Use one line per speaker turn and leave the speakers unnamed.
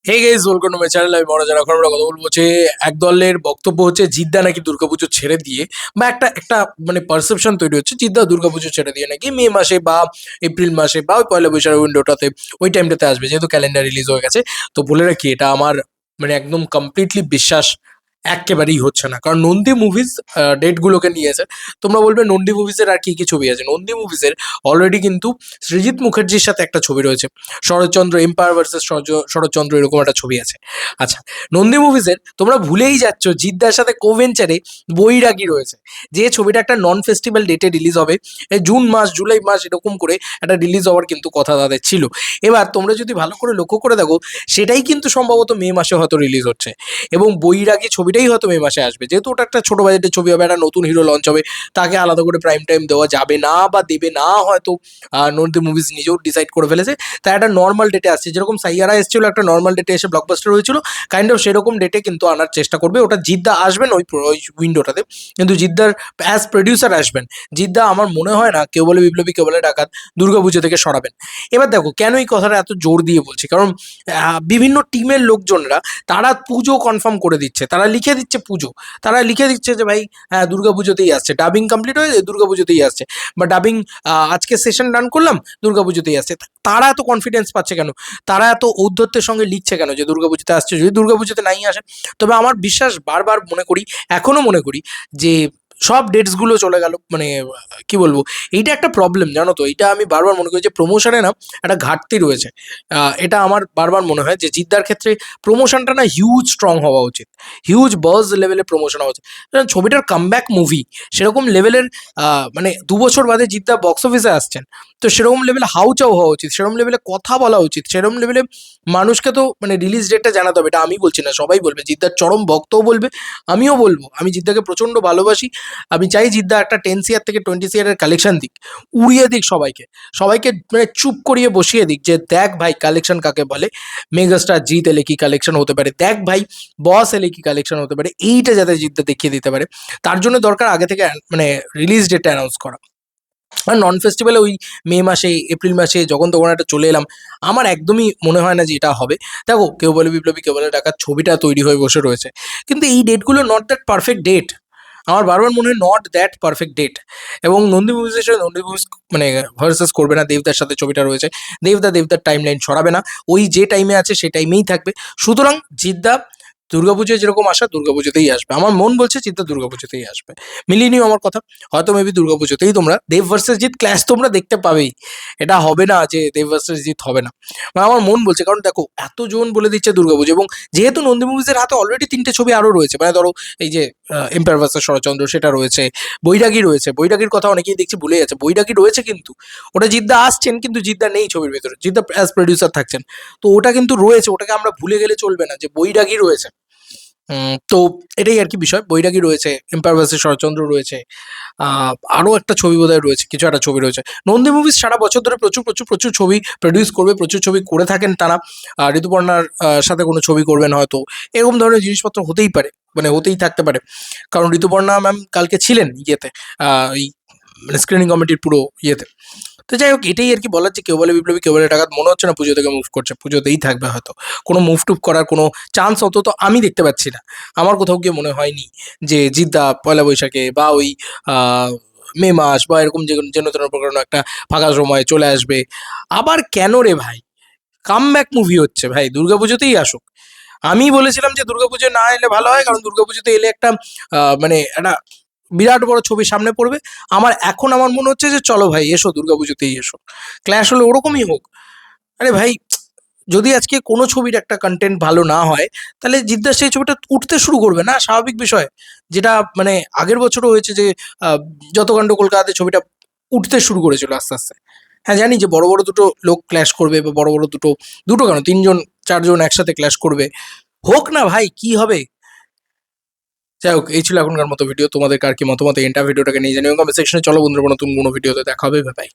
Hey guys, welcome to my channel. আমি মনোজ। এখন আমরা কথা বলবো হচ্ছে এক দলের বক্তব্য হচ্ছে জিদ্দা নাকি দুর্গাপুজো ছেড়ে দিয়ে বা একটা একটা মানে পারসেপশন তৈরি হচ্ছে জিদ্দা দুর্গাপুজো ছেড়ে দিয়ে নাকি মে মাসে বা এপ্রিল মাসে বা ওই পয়লা বৈশাখের উইন্ডোটাতে ওই টাইমটাতে আসবে, যেহেতু ক্যালেন্ডার রিলিজ হয়ে গেছে। তো বলে রাখি, এটা আমার মানে একদম কমপ্লিটলি বিশ্বাস একেবারেই হচ্ছে না, কারণ নন্দী মুভিজ ডেটগুলোকে নিয়েছে। তোমরা বলবে নন্দী মুভিজের আর কি কি ছবি আছে। নন্দী মুভিজের অলরেডি কিন্তু সৃজিত মুখার্জির সাথে একটা ছবি রয়েছে, শরৎচন্দ্র এম্পায়ার ভার্সেস শরৎচন্দ্র, এরকম একটা ছবি আছে। আচ্ছা, নন্দী মুভিজের তোমরা ভুলেই যাচ্ছ জিদ্দার সাথে কোভেঞ্চারে বৈরাগী রয়েছে, যে ছবিটা একটা নন ফেস্টিভ্যাল ডেটে রিলিজ হবে, এই জুন মাস জুলাই মাস এরকম করে একটা রিলিজ হওয়ার কিন্তু কথা তাদের ছিল। এবার তোমরা যদি ভালো করে লক্ষ্য করে দেখো, সেটাই কিন্তু সম্ভবত মে মাসে হয়তো রিলিজ হচ্ছে, এবং বৈরাগী ছবিটাই হয়তো মে মাসে আসবে, যেহেতু ওটা একটা ছোট বাজেটের ছবি হবে, একটা নতুন হিরো লঞ্চ হবে, তাকে আলাদা করে প্রাইম টাইম দেওয়া যাবে না বা দেবে না হয়তো। নন্দী মুভিজ নিজেও ডিসাইড করে ফেলেছে, তাই একটা নর্মাল ডেটে আসছে, যেরকম সাইয়ারা এসেছিল একটা নর্মাল ডেটে এসে ব্লকবাস্টার হয়েছিল, কাইন্ড অফ সেরকম ডেটে কিন্তু আনার চেষ্টা করবে। ওটা জিদ্দা আসবেন ওই উইন্ডোটাতে, কিন্তু জিদ্দার অ্যাজ প্রডিউসার আসবেন। জিদ্দা আমার মনে হয় না কেউ বলে বিপ্লবী কেউ বলে ডাকাত দুর্গাপুজো থেকে সরাবেন। এবার দেখো কেন এই কথাটা এত জোর দিয়ে বলছি, কারণ বিভিন্ন টিমের লোকজনরা তারা পুজো কনফার্ম করে দিচ্ছে, তারা লিখে দিচ্ছে পুজো, তারা লিখে দিচ্ছে যে ভাই হ্যাঁ দুর্গাপুজোতেই আসছে, ডাবিং কমপ্লিট হয়ে দুর্গাপুজোতেই আসছে, বা ডাবিং আজকে সেশন রান করলাম দুর্গাপুজোতেই আসছে। তারা এত কনফিডেন্স পাচ্ছে কেন, তারা এত ঔদ্ধত্যের সঙ্গে লিখছে কেন যে দুর্গাপুজোতে আসছে, যদি দুর্গাপুজোতে নাই আসে? তবে আমার বিশ্বাস, বারবার মনে করি, এখনো মনে করি যে সব ডেটসগুলো চলে গেল, মানে কি বলবো, এইটা একটা প্রবলেম, জানো তো। এইটা আমি বারবার মনে করি যে প্রমোশনে না একটা ঘাটতি রয়েছে। এটা আমার বারবার মনে হয় যে জিদ্দার ক্ষেত্রে প্রমোশনটা না হিউজ স্ট্রং হওয়া উচিত, হিউজ বাজ লেভেলের প্রমোশন হওয়া উচিত। কারণ ছবিটার কামব্যাক মুভি, সেরকম লেভেলের মানে 2 বছর বাদে জিদ্দা বক্স অফিসে আসছেন, তো সেরকম লেভেলে হাউচাও হওয়া উচিত, সেরকম লেভেলে কথা বলা উচিত, সেরকম লেভেলে মানুষকে তো মানে রিলিজ ডেটটা জানাতে হবে। এটা আমি বলছি না, সবাই বলবে, জিদ্দার চরম ভক্তও বলবে, আমিও বলবো। আমি জিদ্দাকে প্রচণ্ড ভালোবাসি। আমি চাই জিদ্দা একটা 10 CR থেকে 20 CR কালেকশন দিক, উড়িয়ে দিক সবাইকে, সবাইকে মানে চুপ করিয়ে বসিয়ে দিক যে দেখ ভাই কালেকশন কাকে বলে, মেগাস্টার জিত এলে কি কালেকশন হতে পারে, দেখ ভাই বস এলে কি কালেকশন হতে পারে, এইটা যাতে জিদ্দা দেখিয়ে দিতে পারে। তার জন্য দরকার আগে থেকে মানে রিলিজ ডেটটা অ্যানাউন্স করা। আর নন ফেস্টিভ্যালে ওই মে মাসে এপ্রিল মাসে যখন তখন একটা চলে এলাম, আমার একদমই মনে হয় না যে এটা হবে। দেখো কেউ বলে বিপ্লবী কেউ বলে ডাকাত ছবিটা তৈরি হয়ে বসে রয়েছে, কিন্তু এই ডেটগুলো নট দ্যাট পারফেক্ট ডেট। আমার বারবার মনে হয় নট দ্যাট পারফেক্ট ডেট। এবং নন্দী মুভিজের সাথে নন্দী মুভিজ মানে ভার্সেস করবে না, দেবদার সাথে ছবিটা রয়েছে, দেবদার টাইম লাইন সরাবে না, ওই যে টাইমে আছে সেই টাইমেই থাকবে। সুতরাং জিদ্দা দুর্গাপুজোয় যেরকম আসা দুর্গাপুজোতেই আসবে, আমার মন বলছে জিদ্দা দুর্গাপুজোতেই আসবে। মিলিয়ে নিও আমার কথা, হয়তো মেবি দুর্গাপুজোতেই তোমরা দেব ভার্সেস জিৎ ক্ল্যাশ তোমরা দেখতে পাবেই। এটা হবে না যে দেব ভার্সেস জিৎ হবে না, মানে আমার মন বলছে। কারণ দেখো এতজন বলে দিচ্ছে দুর্গাপুজো, এবং যেহেতু নন্দী মুভিজের হাতে অলরেডি 3টে ছবি আরও রয়েছে, মানে ধরো এই যে এম্পায়ার ভার্সেস শরৎচন্দ্র সেটা রয়েছে, বৈরাগী রয়েছে, বৈরাগীর কথা অনেকেই দেখছি ভুলে যাচ্ছে, বৈরাগী রয়েছে কিন্তু ওটা জিদ্দা আসছেন, কিন্তু জিদ্দা নেই ছবির ভেতরে, জিদ্দা অ্যাজ প্রডিউসার থাকছেন, তো ওটা কিন্তু রয়েছে, ওটাকে আমরা ভুলে গেলে চলবে না যে বৈরাগী রয়েছে। তো এটাই আর কি বিষয়, বৈরাগী রয়েছে, এম্পায়ার ভার্সেস শরৎচন্দ্র রয়েছে, আরও একটা ছবি বোধহয় রয়েছে, কিছু একটা ছবি রয়েছে। নন্দী মুভিজ সারা বছর ধরে প্রচুর প্রচুর প্রচুর ছবি প্রডিউস করবে, প্রচুর ছবি করে থাকেন তারা। ঋতুপর্ণার সাথে কোনো ছবি করবেন হয়তো, এরকম ধরনের জিনিসপত্র হতেই পারে, মানে হতেই থাকতে পারে। কারণ ঋতুপর্ণা ম্যাম কালকে ছিলেন ইয়েতে, ওই মানে স্ক্রিনিং কমিটির পুরো ইয়েতে। তো যাই হোক, এটাই আর কি বলার, যে কেউ বলে বিপ্লবী কেউ বলে ডাকাত, মনে হচ্ছে না পুজো থেকে মুভ করছে, পুজোতেই থাকবে হয়তো। কোনো মুভ টুভ করার কোনো চান্স অন্তত আমি দেখতে পাচ্ছি না। আমার কোথাও গিয়ে মনে হয়নি যে জিদ্দা পয়লা বৈশাখে বা ওই মে মাস বা এরকম যেন তেন প্রকার একটা ফাঁকা সময় চলে আসবে। আবার কেন রে ভাই, কামব্যাক মুভি হচ্ছে ভাই, দুর্গাপুজোতেই আসুক। আমি বলেছিলাম যে দুর্গাপুজো না এলে ভালো হয়, কারণ দুর্গাপুজোতে এলে একটা মানে একটা বিরাট বড় ছবি সামনে পড়বে। এখন আমার মনে হচ্ছে যে চলো ভাই এসো দুর্গাপুজোতেই এসো, ক্ল্যাশ হলে ওরকমই হোক। আরে ভাই, যদি আজকে কোনো ছবির একটা কন্টেন্ট ভালো না হয়, তাহলে জিদ্দার সেই ছবিটা উঠতে শুরু করবে না, স্বাভাবিক বিষয়। যেটা মানে আগের বছরও হয়েছে যে আহ, যতকাণ্ড কলকাতাতে ছবিটা উঠতে শুরু করেছিল আস্তে আস্তে। হ্যাঁ জানি যে বড় বড় দুটো লোক ক্ল্যাশ করবে, বা বড় বড় দুটো, দুটো কেন 3জন 4জন একসাথে ক্ল্যাশ করবে, হোক না ভাই, কি হবে। যাই হোক, এই ছিল এখনকার মতো ভিডিও। তোমাদের কার কি মতামত, এন্টার ভিডিওটাকে নিয়ে জানিও কমেন্ট সেকশনে। চলো বন্ধুরা, নতুন কোনো ভিডিওতে দেখা হবে, বাই।